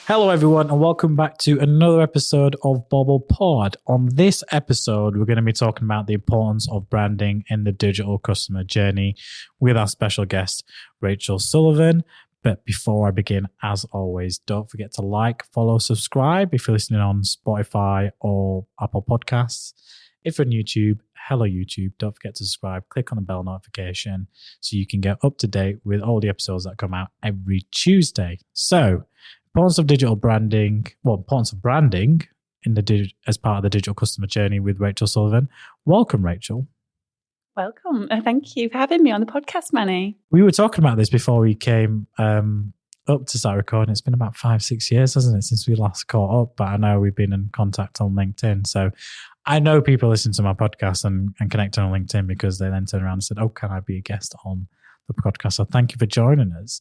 Hello, everyone, and welcome back to another episode of Bobble Pod. On this episode, we're going to be talking about the importance of branding in the digital customer journey with our special guest, Rachael Sullivan. But before I begin, as always, don't forget to like, follow, subscribe if you're listening on Spotify or Apple Podcasts. If you're on YouTube, hello YouTube, don't forget to subscribe, click on the bell notification so you can get up to date with all the episodes that come out every Tuesday. So, importance of digital branding, importance of branding in the as part of the digital customer journey with Rachael Sullivan. Welcome, Rachael. Welcome. Thank you for having me on the podcast, Manny. We were talking about this before we came up to start recording. It's been about 5-6 years, hasn't it, since we last caught up? But I know we've been in contact on LinkedIn. So I know people listen to my podcast and connect on LinkedIn because they then turn around and said, oh, can I be a guest on the podcast? So thank you for joining us.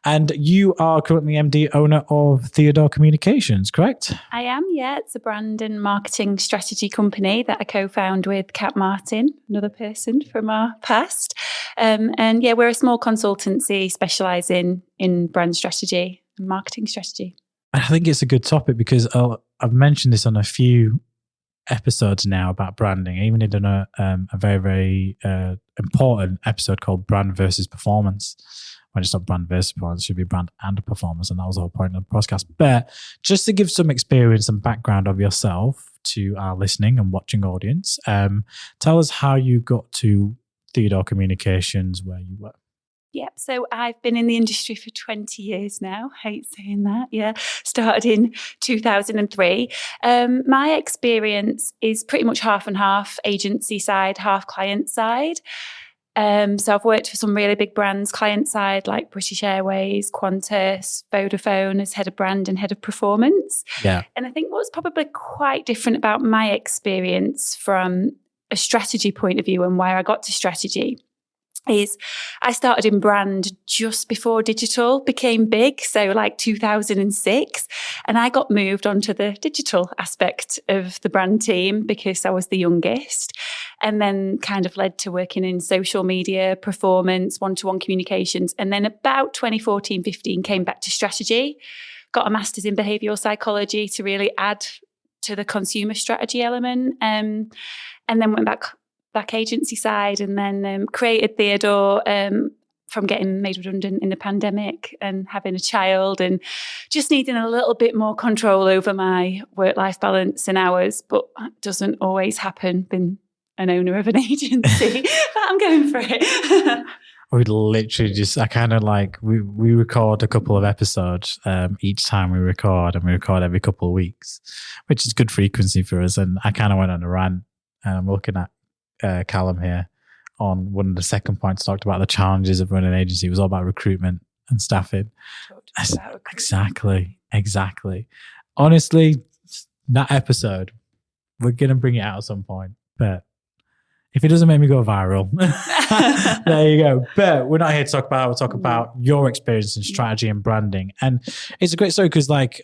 And you are currently MD owner of Theodore Communications, correct? I am, yeah. It's a brand and marketing strategy company that I co-found with Kat Martin, another person from our past. And yeah, we're a small consultancy specialising in brand strategy and marketing strategy. I think it's a good topic because I've mentioned this on a few episodes now about branding. I even did a very, very important episode called Brand versus Performance. When it's not brand versus performance, it should be brand and performance. And that was the whole point of the podcast. But just to give some experience and background of yourself to our listening and watching audience, tell us how you got to Theodore Communications, where you were. Yeah, so I've been in the industry for 20 years now. Hate saying that. Yeah, started in 2003. My experience is pretty much half and half, agency side, half client side. So I've worked for some really big brands, client side, like British Airways, Qantas, Vodafone as head of brand and head of performance. Yeah. And I think what's probably quite different about my experience from a strategy point of view and where I got to strategy is I started in brand just before digital became big, so like 2006, and I got moved onto the digital aspect of the brand team because I was the youngest, and then kind of led to working in social media, performance, one-to-one communications, and then about 2014-15 came back to strategy, got a master's in behavioural psychology to really add to the consumer strategy element, and then went back agency side, and then created Theodore from getting made redundant in the pandemic and having a child and just needing a little bit more control over my work-life balance and hours, but that doesn't always happen being an owner of an agency, but I'm going for it. We literally just, I kind of like, we record a couple of episodes each time we record, and we record every couple of weeks, which is good frequency for us. And I kind of went on a rant, and I'm looking at Callum here on one of the second points, talked about the challenges of running an agency. It was all about recruitment and staffing. Exactly. Honestly, that episode, we're going to bring it out at some point, but if it doesn't make me go viral, there you go. But we're not here to talk about it. We'll talk about your experience in strategy and branding. And it's a great story because, like,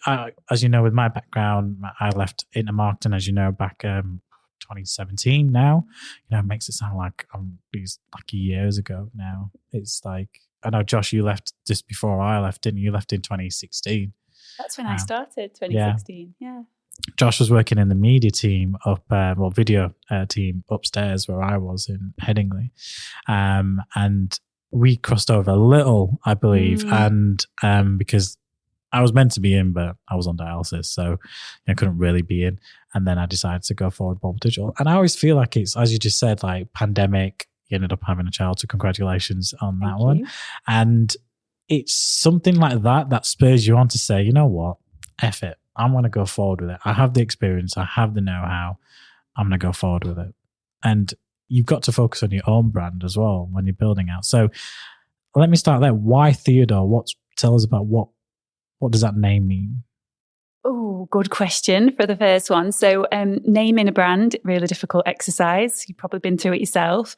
as you know, with my background, I left into marketing, as you know, back 2017 now. You know, it makes it sound like these lucky years ago now. It's like, I know, Josh, you left just before I left, didn't you? You left in 2016. That's when I started, 2016. Yeah. Josh was working in the media team video team upstairs where I was in Headingley. And we crossed over a little, I believe. And because I was meant to be in, but I was on dialysis, so I couldn't really be in. And then I decided to go forward Bobble Digital. And I always feel like it's, as you just said, like pandemic, you ended up having a child, so congratulations on that one. And it's something like that spurs you on to say, you know what, F it. I'm going to go forward with it. I have the experience. I have the know-how. I'm going to go forward with it. And you've got to focus on your own brand as well when you're building out. So let me start there. Why Theodore? Tell us about what does that name mean? Oh, good question for the first one. So naming a brand, really difficult exercise. You've probably been through it yourself.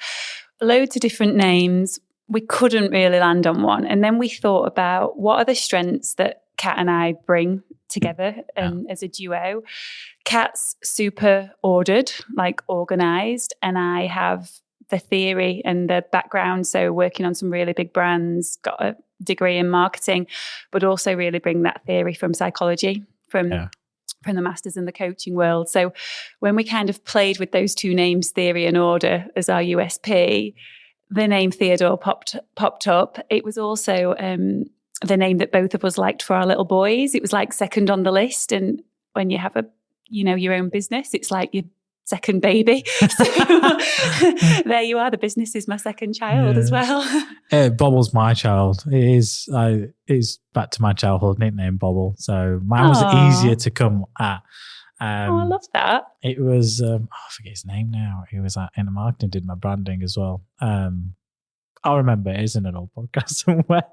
Loads of different names. We couldn't really land on one. And then we thought about what are the strengths that Kat and I bring together as a duo. Kat's super ordered, like organised, and I have the theory and the background. So working on some really big brands, got a degree in marketing, but also really bring that theory from psychology, from the masters in the coaching world. So when we kind of played with those two names, theory and order, as our USP, the name Theodore popped up. It was also the name that both of us liked for our little boys. It was like second on the list. And when you have your own business, it's like your second baby. So there you are. The business is my second child as well. Bobble's my child. It is back to my childhood nickname, Bobble. So mine was easier to come at. I love that. It was, I forget his name now. He was at Inner Marketing, did my branding as well. I'll remember, it is in an old podcast somewhere.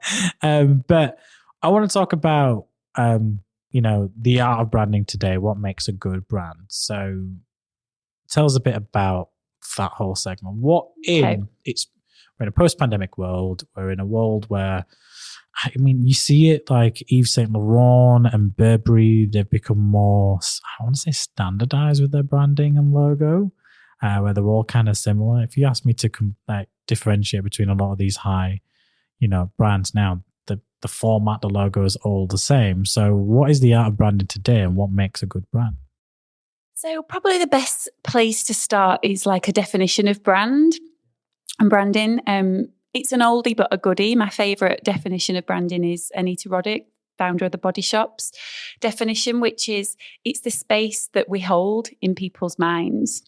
But I want to talk about, the art of branding today, what makes a good brand. So tell us a bit about that whole segment. We're in a post-pandemic world. We're in a world where, you see it like Yves Saint Laurent and Burberry, they've become more, I want to say, standardized with their branding and logo, where they're all kind of similar. If you ask me to differentiate between a lot of these high, brands now, the format, the logo is all the same. So what is the art of branding today and what makes a good brand? So probably the best place to start is like a definition of brand and branding. It's an oldie but a goodie. My favourite definition of branding is Anita Roddick, founder of the Body Shop's definition, which is it's the space that we hold in people's minds.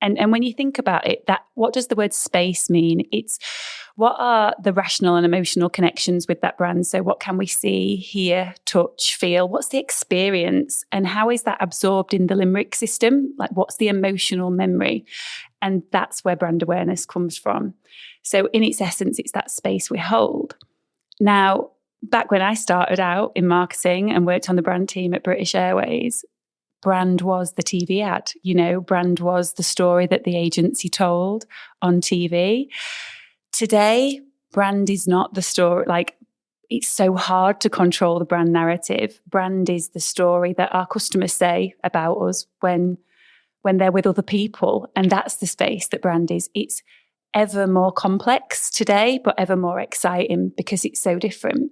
And when you think about it, what does the word space mean? It's what are the rational and emotional connections with that brand? So what can we see, hear, touch, feel? What's the experience? And how is that absorbed in the limerick system? Like what's the emotional memory? And that's where brand awareness comes from. So in its essence, it's that space we hold. Now, back when I started out in marketing and worked on the brand team at British Airways, brand was the TV ad, brand was the story that the agency told on TV. Today, brand is not the story. Like, it's so hard to control the brand narrative. Brand is the story that our customers say about us when they're with other people. And that's the space that brand is. It's ever more complex today, but ever more exciting because it's so different.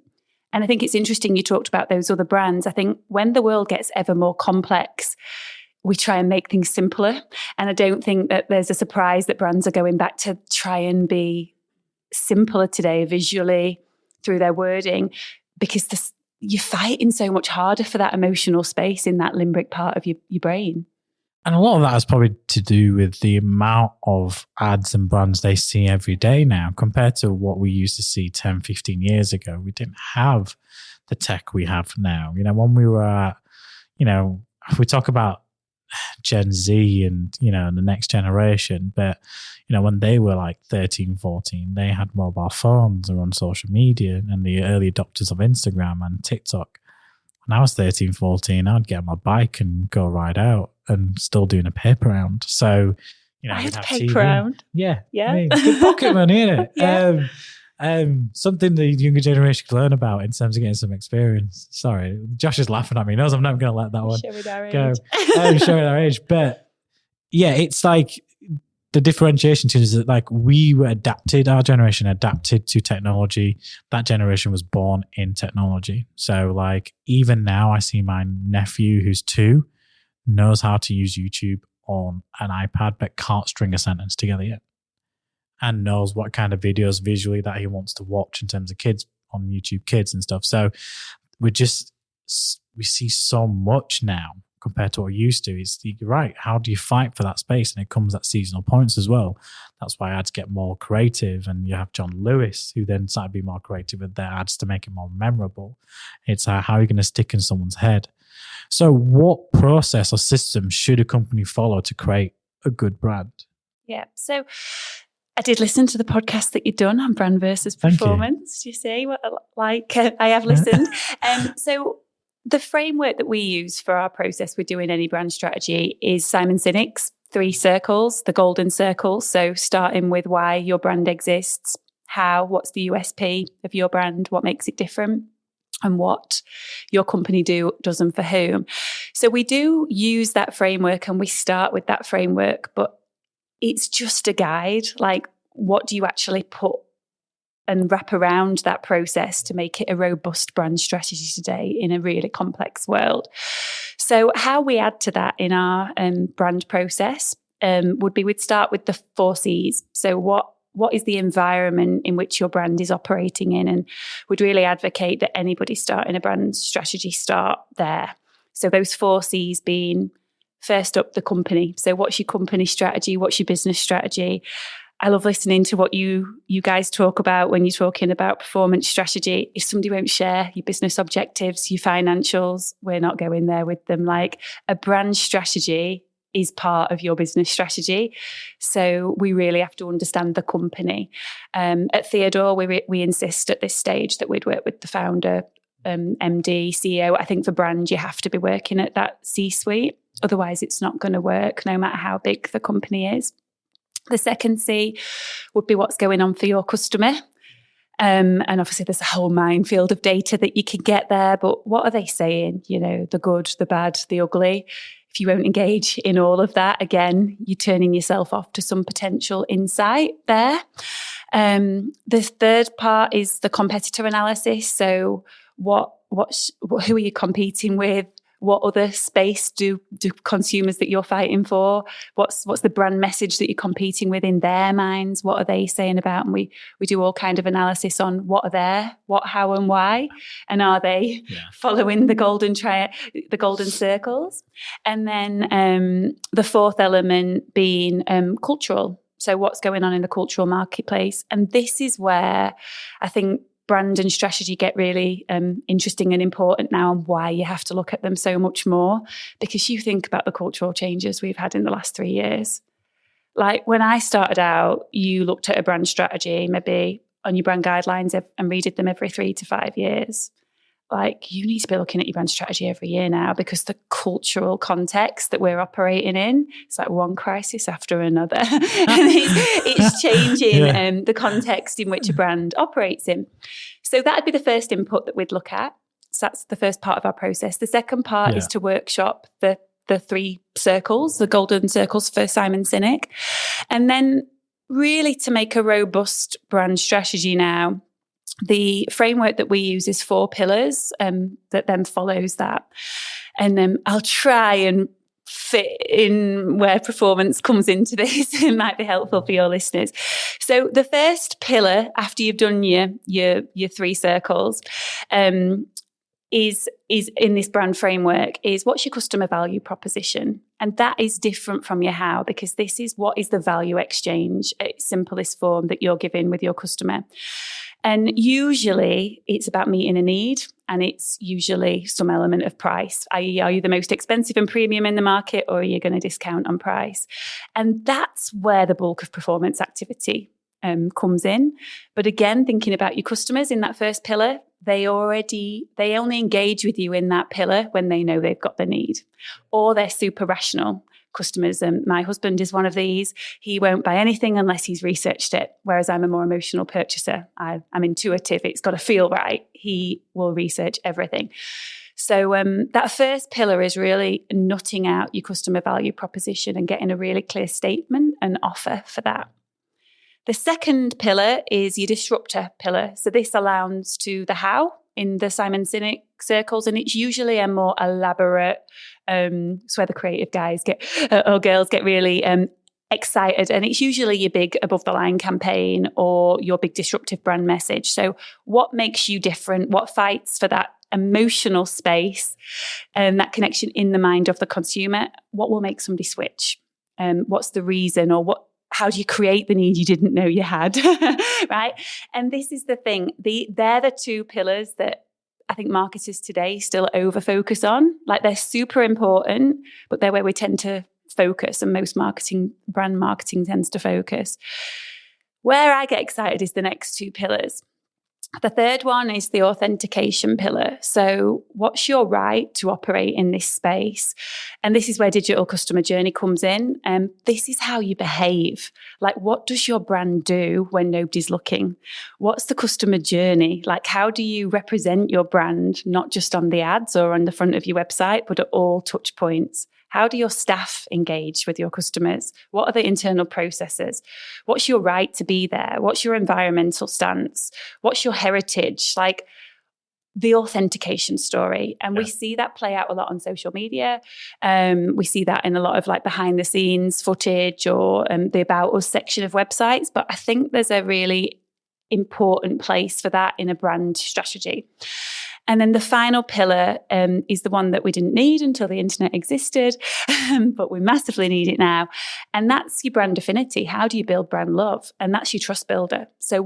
And I think it's interesting you talked about those other brands. I think when the world gets ever more complex, we try and make things simpler. And I don't think that there's a surprise that brands are going back to try and be simpler today visually through their wording, because you're fighting so much harder for that emotional space in that limbic part of your brain. And a lot of that is probably to do with the amount of ads and brands they see every day now compared to what we used to see 10, 15 years ago. We didn't have the tech we have now. When we were at, if we talk about Gen Z and, the next generation, but, when they were like 13, 14, they had mobile phones or on social media and the early adopters of Instagram and TikTok. When I was 13, 14, I'd get on my bike and go ride out and still doing a paper round. So, I had a paper round. Yeah. Good pocket money, isn't it? Yeah. Something the younger generation could learn about in terms of getting some experience. Sorry, Josh is laughing at me. He knows I'm not going to let that one go. Showing our age. But yeah, it's like the differentiation to is that like we were adapted, our generation adapted to technology. That generation was born in technology. So like even now I see my nephew who's 2 knows how to use YouTube on an iPad but can't string a sentence together yet, and knows what kind of videos visually that he wants to watch in terms of kids on YouTube Kids and stuff. So we see so much now compared to what we used to. You're right. How do you fight for that space? And it comes at seasonal points as well. That's why ads get more creative. And you have John Lewis, who then started to be more creative with their ads to make it more memorable. It's how are you going to stick in someone's head? So what process or system should a company follow to create a good brand? Yeah. So I did listen to the podcast that you've done on brand versus performance. Do you see what I have listened? So the framework that we use for our process with doing any brand strategy is Simon Sinek's 3 circles, the golden circle. So starting with why your brand exists, what's the USP of your brand, what makes it different, and what your company does and for whom. So we do use that framework and we start with that framework, but it's just a guide. Like, what do you actually put and wrap around that process to make it a robust brand strategy today in a really complex world? So how we add to that in our brand process would be, we'd start with the 4 C's. So what is the environment in which your brand is operating in? And would really advocate that anybody starting a brand strategy start there. So those 4 C's being, first up, the company. So what's your company strategy? What's your business strategy? I love listening to what you guys talk about when you're talking about performance strategy. If somebody won't share your business objectives, your financials, we're not going there with them. Like, a brand strategy is part of your business strategy. So we really have to understand the company. At Theodore, we insist at this stage that we'd work with the founder, MD, CEO. I think for brand, you have to be working at that C-suite. Otherwise, it's not going to work, no matter how big the company is. The second C would be what's going on for your customer. And obviously there's a whole minefield of data that you can get there, but what are they saying? You know, the good, the bad, the ugly. If you won't engage in all of that, again, you're turning yourself off to some potential insight there. The third part is the competitor analysis. So who are you competing with? What other space do consumers that you're fighting for? What's the brand message that you're competing with in their minds? What are they saying about? And we do all kind of analysis on what are there, what, how, and why, and are they following the golden circles? And then the fourth element being cultural. So what's going on in the cultural marketplace? And this is where I think brand and strategy get really interesting and important now, and why you have to look at them so much more, because you think about the cultural changes we've had in the last 3 years. Like, when I started out, you looked at a brand strategy maybe on your brand guidelines and redid them every 3 to 5 years. Like, you need to be looking at your brand strategy every year now, because the cultural context that we're operating in, it's like one crisis after another. And it's changing the context in which a brand operates in. So that'd be the first input that we'd look at. So that's the first part of our process. The second part is to workshop the 3 circles, the golden circles for Simon Sinek. And then really, to make a robust brand strategy now, the framework that we use is 4 pillars that then follows that. And I'll try and fit in where performance comes into this. It might be helpful for your listeners. So the first pillar, after you've done your 3 circles, is in this brand framework, is what's your customer value proposition? And that is different from your how, because this is what is the value exchange at its simplest form that you're giving with your customer. And usually it's about meeting a need, and it's usually some element of price, i.e., are you the most expensive and premium in the market, or are you going to discount on price? And that's where the bulk of performance activity comes in. But again, thinking about your customers in that first pillar, they only engage with you in that pillar when they know they've got the need, or they're super rational customers. And my husband is one of these. He won't buy anything unless he's researched it, whereas I'm a more emotional purchaser. I'm intuitive. It's got to feel right. He will research everything. So that first pillar is really nutting out your customer value proposition and getting a really clear statement and offer for that. The second pillar is your disruptor pillar. So this aligns to the how in the Simon Sinek circles, and it's usually a more elaborate, it's where the creative guys or girls get really excited, and it's usually your big above the line campaign or your big disruptive brand message. So what makes you different? What fights for that emotional space and that connection in the mind of the consumer? What will make somebody switch? What's the reason, or how do you create the need you didn't know you had, right? And this is the thing. They're the 2 pillars that I think marketers today still over-focus on. Like, they're super important, but they're where we tend to focus, and most brand marketing tends to focus. Where I get excited is the next 2 pillars. The third one is the authentication pillar. So what's your right to operate in this space? And this is where digital customer journey comes in. This is how you behave. Like, what does your brand do when nobody's looking? What's the customer journey? Like, how do you represent your brand, not just on the ads or on the front of your website, but at all touch points? How do your staff engage with your customers? What are the internal processes? What's your right to be there? What's your environmental stance? What's your heritage? Like the authentication story. And we see that play out a lot on social media. We see that in a lot of like behind the scenes footage or the About Us section of websites. But I think there's a really important place for that in a brand strategy. And then the final pillar is the one that we didn't need until the internet existed, but we massively need it now. And that's your brand affinity. How do you build brand love? And that's your trust builder. So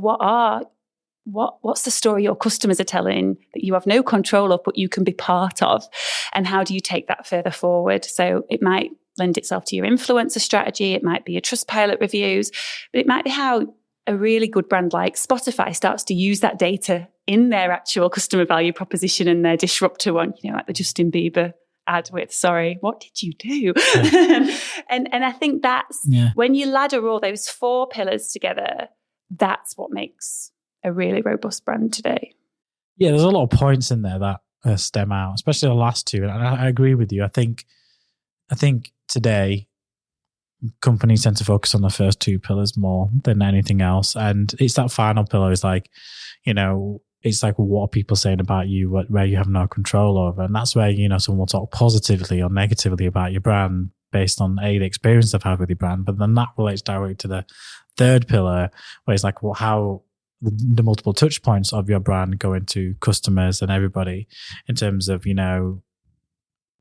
what's the story your customers are telling that you have no control of, but you can be part of? And how do you take that further forward? So it might lend itself to your influencer strategy. It might be your Trustpilot reviews, but it might be how a really good brand like Spotify starts to use that data in their actual customer value proposition and their disruptor one, like the Justin Bieber ad with, sorry, what did you do? Yeah. and I think that's when you ladder all those 4 pillars together, that's what makes a really robust brand today. Yeah, there's a lot of points in there that stem out, especially the last 2. And I agree with you. I think today companies tend to focus on the first 2 pillars more than anything else. And it's that final pillar is like, it's like, what are people saying about you, where you have no control over? And that's where, someone will talk positively or negatively about your brand based on the experience they've had with your brand. But then that relates directly to the 3rd pillar, where it's like, well, how the multiple touch points of your brand go into customers and everybody in terms of,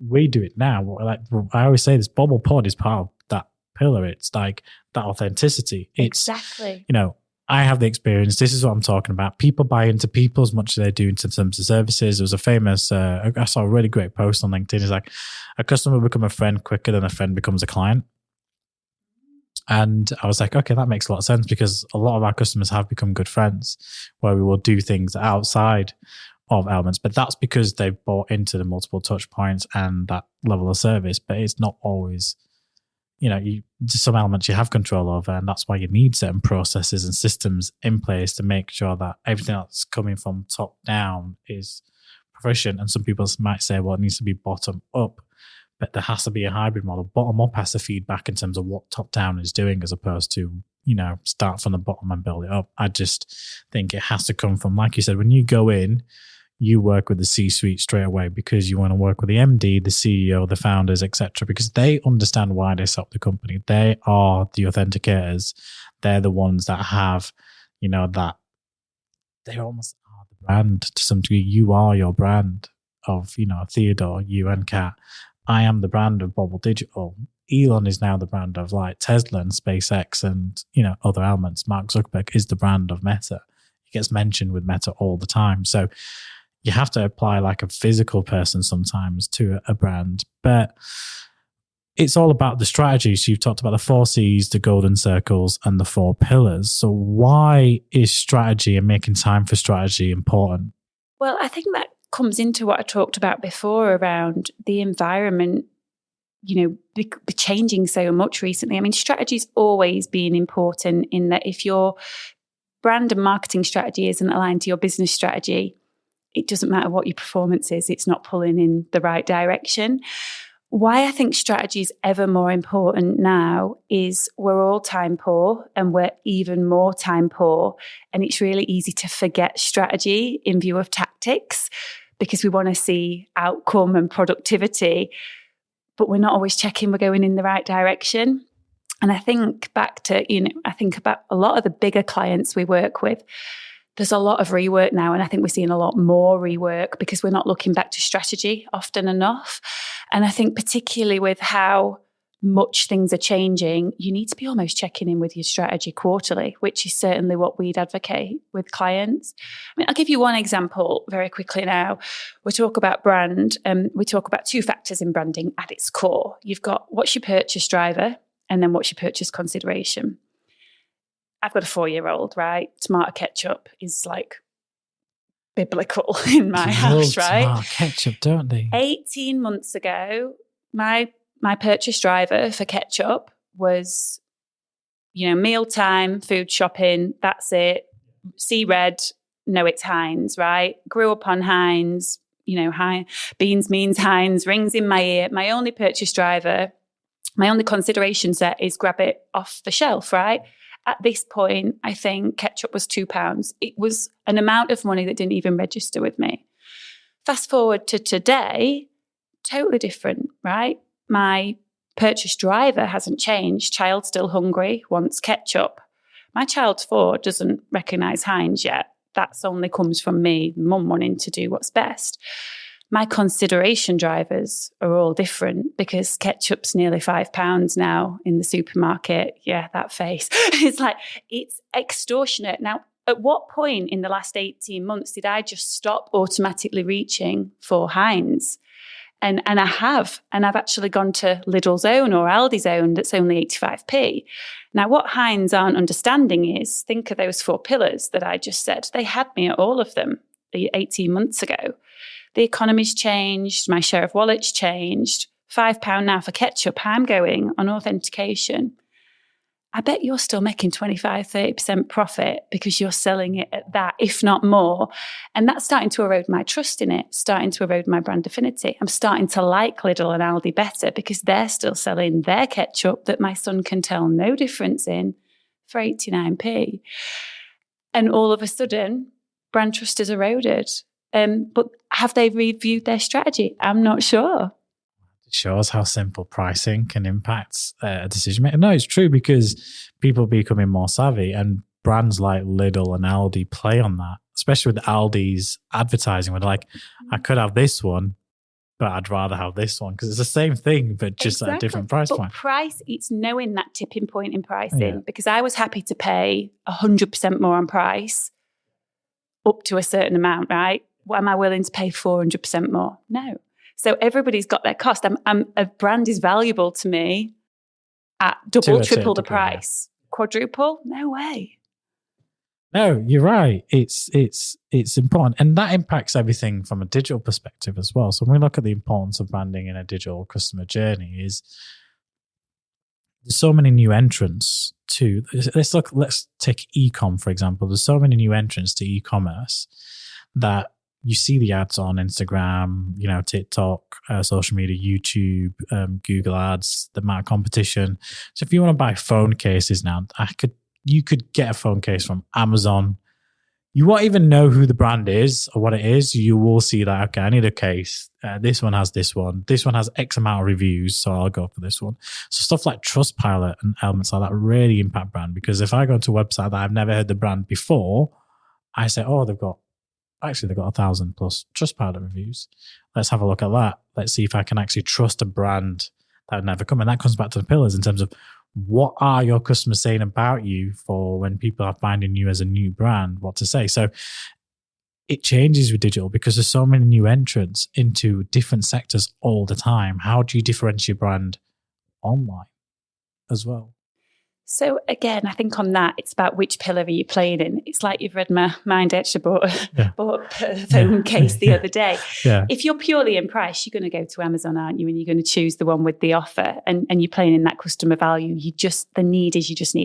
we do it now. Like I always say, this bubble pod is part of that pillar. It's like that authenticity. It's exactly, I have the experience. This is what I'm talking about. People buy into people as much as they do into terms of services. There was a famous, I saw a really great post on LinkedIn. It's like a customer will become a friend quicker than a friend becomes a client. And I was like, okay, that makes a lot of sense, because a lot of our customers have become good friends where we will do things outside of elements, but that's because they've bought into the multiple touch points and that level of service. But it's not always, some elements you have control over, and that's why you need certain processes and systems in place to make sure that everything that's coming from top down is proficient. And some people might say, well, it needs to be bottom up. But there has to be a hybrid model. Bottom up has to feed back in terms of what top down is doing, as opposed to, start from the bottom and build it up. I just think it has to come from, like you said, when you go in, you work with the C-suite straight away, because you want to work with the MD, the CEO, the founders, etc., because they understand why they set up the company. They are the authenticators. They're the ones that have, that they almost are the brand to some degree. You are your brand of, Theodore, you and Kat. I am the brand of Bobble Digital. Elon is now the brand of like Tesla and SpaceX and, other elements. Mark Zuckerberg is the brand of Meta. He gets mentioned with Meta all the time. So you have to apply like a physical person sometimes to a brand, but it's all about the strategy. So you've talked about the 4 C's, the golden circles, and the 4 pillars. So why is strategy and making time for strategy important? Well, I think that comes into what I talked about before around the environment, be changing so much recently. I mean, strategy's always been important in that if your brand and marketing strategy isn't aligned to your business strategy, it doesn't matter what your performance is, it's not pulling in the right direction. Why I think strategy is ever more important now is we're all time poor, and we're even more time poor. And it's really easy to forget strategy in view of tactics, because we want to see outcome and productivity, but we're not always checking we're going in the right direction. And I think back to, I think about a lot of the bigger clients we work with. There's a lot of rework now, and I think we're seeing a lot more rework because we're not looking back to strategy often enough. And I think particularly with how much things are changing, you need to be almost checking in with your strategy quarterly, which is certainly what we'd advocate with clients. I mean, I'll give you one example very quickly now. We talk about brand, and we talk about 2 factors in branding at its core. You've got what's your purchase driver, and then what's your purchase consideration. I've got a 4-year-old, right? Tomato ketchup is like biblical in my house, right? Tomato ketchup, don't they? 18 months ago, my purchase driver for ketchup was, mealtime, food shopping, that's it. See red, know it's Heinz, right? Grew up on Heinz, beans means Heinz, rings in my ear. My only purchase driver, my only consideration set is grab it off the shelf, right? At this point, I think ketchup was £2. It was an amount of money that didn't even register with me. Fast forward to today, totally different, right? My purchase driver hasn't changed. Child still hungry, wants ketchup. My child's 4, doesn't recognise Heinz yet. That's only comes from me, mum wanting to do what's best. My consideration drivers are all different because ketchup's nearly £5 now in the supermarket. Yeah, that face. It's extortionate. Now, at what point in the last 18 months did I just stop automatically reaching for Heinz? And I have. And I've actually gone to Lidl's own or Aldi's own that's only 85p. Now, what Heinz aren't understanding is, think of those 4 pillars that I just said. They had me at all of them 18 months ago. The economy's changed. My share of wallet's changed. £5 now for ketchup. I'm going on authentication. I bet you're still making 25, 30% profit because you're selling it at that, if not more. And that's starting to erode my trust in it, starting to erode my brand affinity. I'm starting to like Lidl and Aldi better because they're still selling their ketchup that my son can tell no difference in for 89p. And all of a sudden, brand trust is eroded. But have they reviewed their strategy? I'm not sure. Shows how simple pricing can impact a decision maker. No, it's true because people are becoming more savvy and brands like Lidl and Aldi play on that, especially with Aldi's advertising where they're like, I could have this one, but I'd rather have this one because it's the same thing, but just at a different price point. Price, it's knowing that tipping point in pricing because I was happy to pay 100% more on price up to a certain amount, right? What am I willing to pay 400% more? No. So everybody's got their cost. A brand is valuable to me at double, triple the price. Quadruple? No way. No, you're right. It's important. And that impacts everything from a digital perspective as well. So when we look at the importance of branding in a digital customer journey is there's so many new entrants to, let's take e-com, for example. There's so many new entrants to e-commerce that you see the ads on Instagram, TikTok, social media, YouTube, Google ads, the amount of competition. So if you want to buy phone cases now, you could get a phone case from Amazon. You won't even know who the brand is or what it is. You will see that, okay, I need a case. This one has this one. This one has X amount of reviews, so I'll go for this one. So stuff like Trustpilot and elements like that really impact brand because if I go to a website that I've never heard the brand before, I say, oh, they've got 1,000 plus Trustpilot reviews. Let's have a look at that. Let's see if I can actually trust a brand that would never come. And that comes back to the pillars in terms of what are your customers saying about you for when people are finding you as a new brand, what to say. So it changes with digital because there's so many new entrants into different sectors all the time. How do you differentiate your brand online as well? So again, I think on that, it's about which pillar are you playing in. It's like you've read my mind. Actually bought a phone case the other day. Yeah. If you're purely in price, you're going to go to Amazon, aren't you? And you're going to choose the one with the offer and you're playing in that customer value. You just need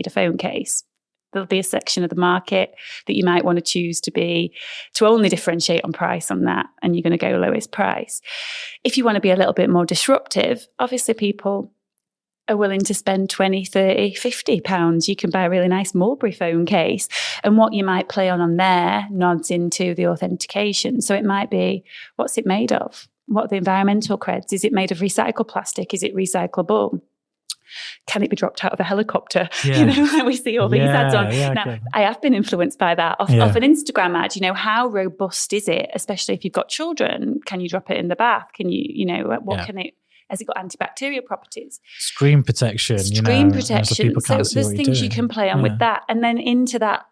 a phone case. There'll be a section of the market that you might want to choose to only differentiate on price on that. And you're going to go lowest price. If you want to be a little bit more disruptive, obviously people are willing to spend 20, 30, 50 pounds. You can buy a really nice Mulberry phone case. And what you might play on there nods into the authentication. So it might be, what's it made of? What are the environmental creds? Is it made of recycled plastic? Is it recyclable? Can it be dropped out of a helicopter? Yeah. We see all these ads on. Yeah, now, okay. I have been influenced by that off an Instagram ad. How robust is it? Especially if you've got children. Can you drop it in the bath? Can you, can it, has it got antibacterial properties? Screen protection. Screen protection. So people can't see there's what you're things doing. you can play on with that. And then into that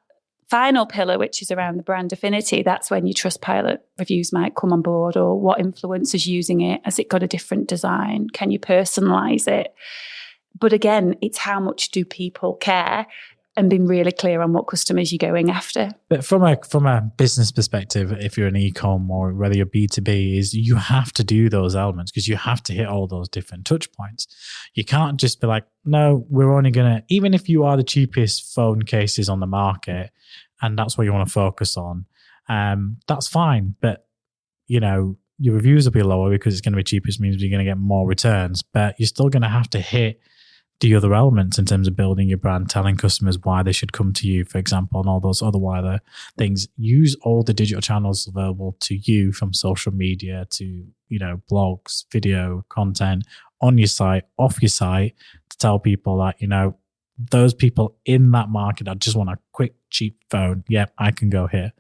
final pillar, which is around the brand affinity, that's when your Trustpilot reviews might come on board, or what influencer's using it. Has it got a different design? Can you personalize it? But again, it's how much do people care and being really clear on what customers you're going after. But from a business perspective, if you're an e-com or whether you're B2B, is you have to do those elements because you have to hit all those different touch points. You can't just be like, no, we're only going to, even if you are the cheapest phone cases on the market and that's what you want to focus on, that's fine. But, your reviews will be lower because it's going to be cheaper, which means you're going to get more returns, but you're still going to have to hit the other elements in terms of building your brand, telling customers why they should come to you, for example, and all those other wider things. Use all the digital channels available to you, from social media to, blogs, video, content on your site, off your site, to tell people that, those people in that market that just want a quick, cheap phone, yep, I can go here.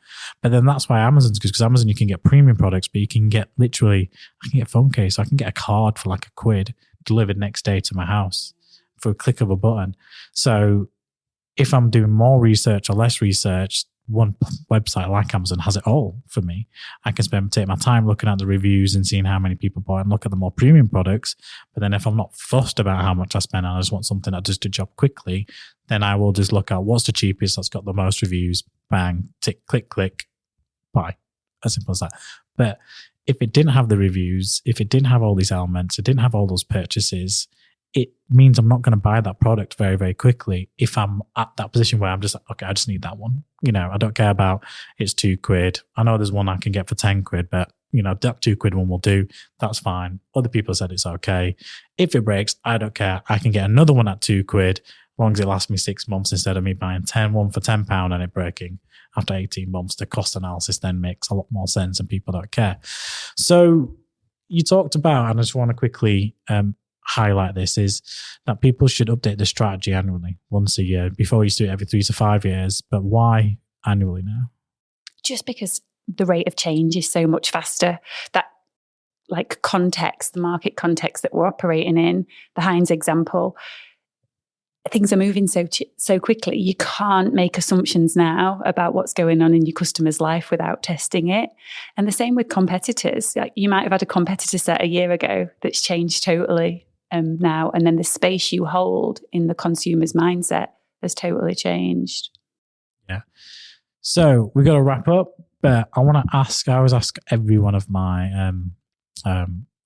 But then that's why Amazon's good, because Amazon, you can get premium products, but you can get I can get a phone case, I can get a card for like £1 delivered next day to my house for a click of a button. So if I'm doing more research or less research, one website like Amazon has it all for me. I can take my time looking at the reviews and seeing how many people buy and look at the more premium products. But then if I'm not fussed about how much I spend and I just want something that does the job quickly, then I will just look at what's the cheapest that's got the most reviews, bang, tick, click, buy. As simple as that. But if it didn't have the reviews, if it didn't have all these elements, it didn't have all those purchases, it means I'm not going to buy that product very, very quickly if I'm at that position where I'm just like, okay, I just need that one. I don't care about it's £2. I know there's one I can get for £10, but that £2 one will do. That's fine. Other people said it's okay. If it breaks, I don't care. I can get another one at £2 as long as it lasts me 6 months instead of me buying one for £10 and it breaking after 18 months. The cost analysis then makes a lot more sense and people don't care. So you talked about, and I just want to quickly highlight this, is that people should update the strategy annually, once a year. Before you used to do it every 3 to 5 years, but why annually now? Just because the rate of change is so much faster. That context, the market context that we're operating in, the Heinz example, things are moving so quickly. You can't make assumptions now about what's going on in your customer's life without testing it. And the same with competitors. You might have had a competitor set a year ago that's changed totally now, and then the space you hold in the consumer's mindset has totally changed. Yeah. So we've got to wrap up, but I always ask every one of my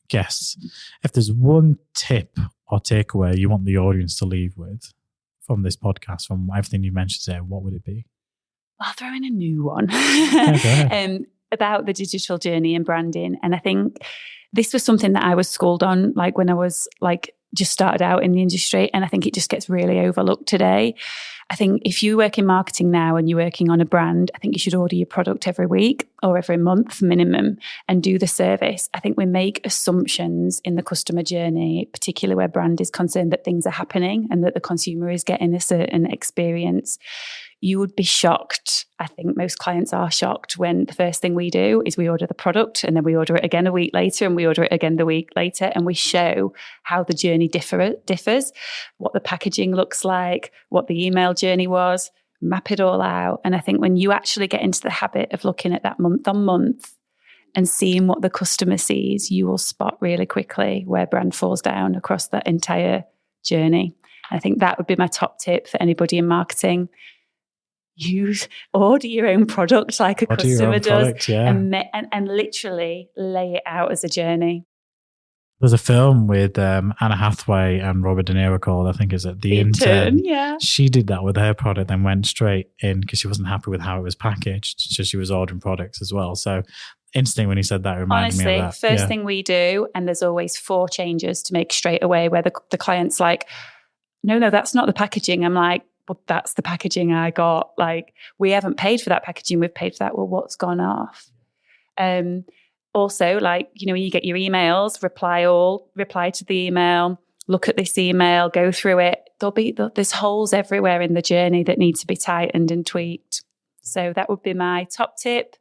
guests if there's one tip or takeaway you want the audience to leave with from this podcast, from everything you mentioned today, what would it be? I'll throw in a new one. Okay. About the digital journey and branding. And I think this was something that I was schooled on, when I was just started out in the industry. And I think it just gets really overlooked today. I think if you work in marketing now and you're working on a brand, I think you should order your product every week or every month minimum and do the service. I think we make assumptions in the customer journey, particularly where brand is concerned, that things are happening and that the consumer is getting a certain experience. You would be shocked. I think most clients are shocked when the first thing we do is we order the product and then we order it again a week later and we order it again the week later, and we show how the journey differs, what the packaging looks like, what the email journey was, map it all out. And I think when you actually get into the habit of looking at that month on month and seeing what the customer sees, you will spot really quickly where brand falls down across that entire journey. I think that would be my top tip for anybody in marketing. Order your own product like a customer does, yeah. and literally lay it out as a journey. There's a film with Anna Hathaway and Robert De Niro called, I think, is it The Intern? Yeah. She did that with her product, then went straight in because she wasn't happy with how it was packaged. So she was ordering products as well. So interesting when he said that, it reminded me of that. First thing we do, and there's always 4 changes to make straight away, where the client's like, no, that's not the packaging. I'm like, but that's the packaging I got. We haven't paid for that packaging. We've paid for that. Well, what's gone off? Also, when you get your emails, reply to the email, look at this email, go through it. There's holes everywhere in the journey that need to be tightened and tweaked. So that would be my top tip.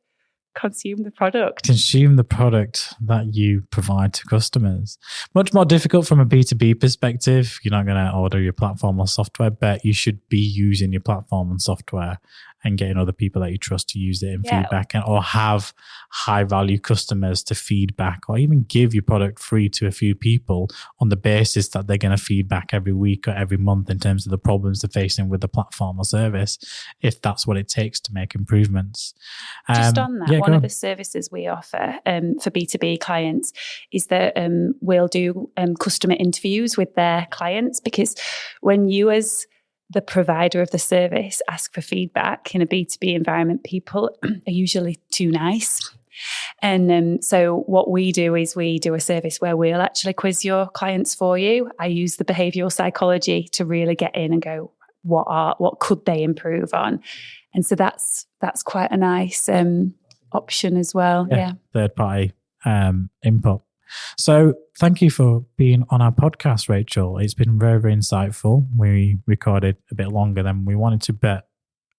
Consume the product. Consume the product that you provide to customers. Much more difficult from a B2B perspective. You're not going to order your platform or software, but you should be using your platform and software and getting other people that you trust to use it in feedback, or have high value customers to feedback, or even give your product free to a few people on the basis that they're going to feedback every week or every month in terms of the problems they're facing with the platform or service, if that's what it takes to make improvements. Just on that, one of the services we offer for B2B clients is that we'll do customer interviews with their clients, because when you as the provider of the service ask for feedback in a B2B environment, people are usually too nice. And so what we do is we do a service where we'll actually quiz your clients for you. I use the behavioural psychology to really get in and go, what could they improve on? And so that's quite a nice option as well. Yeah. Third party input. So thank you for being on our podcast, Rachel. It's been very, very insightful. We recorded a bit longer than we wanted to, but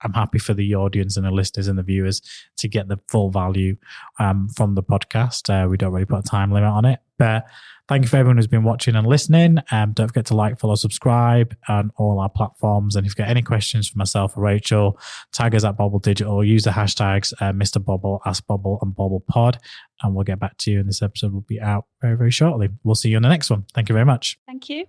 I'm happy for the audience and the listeners and the viewers to get the full value from the podcast. We don't really put a time limit on it, but thank you for everyone who's been watching and listening. Don't forget to like, follow, subscribe on all our platforms. And if you've got any questions for myself or Rachel, tag us at Bobble Digital. Use the hashtags Mr. Bobble, Ask Bobble, and Bobble Pod, and we'll get back to you. And this episode will be out very, very shortly. We'll see you on the next one. Thank you very much. Thank you.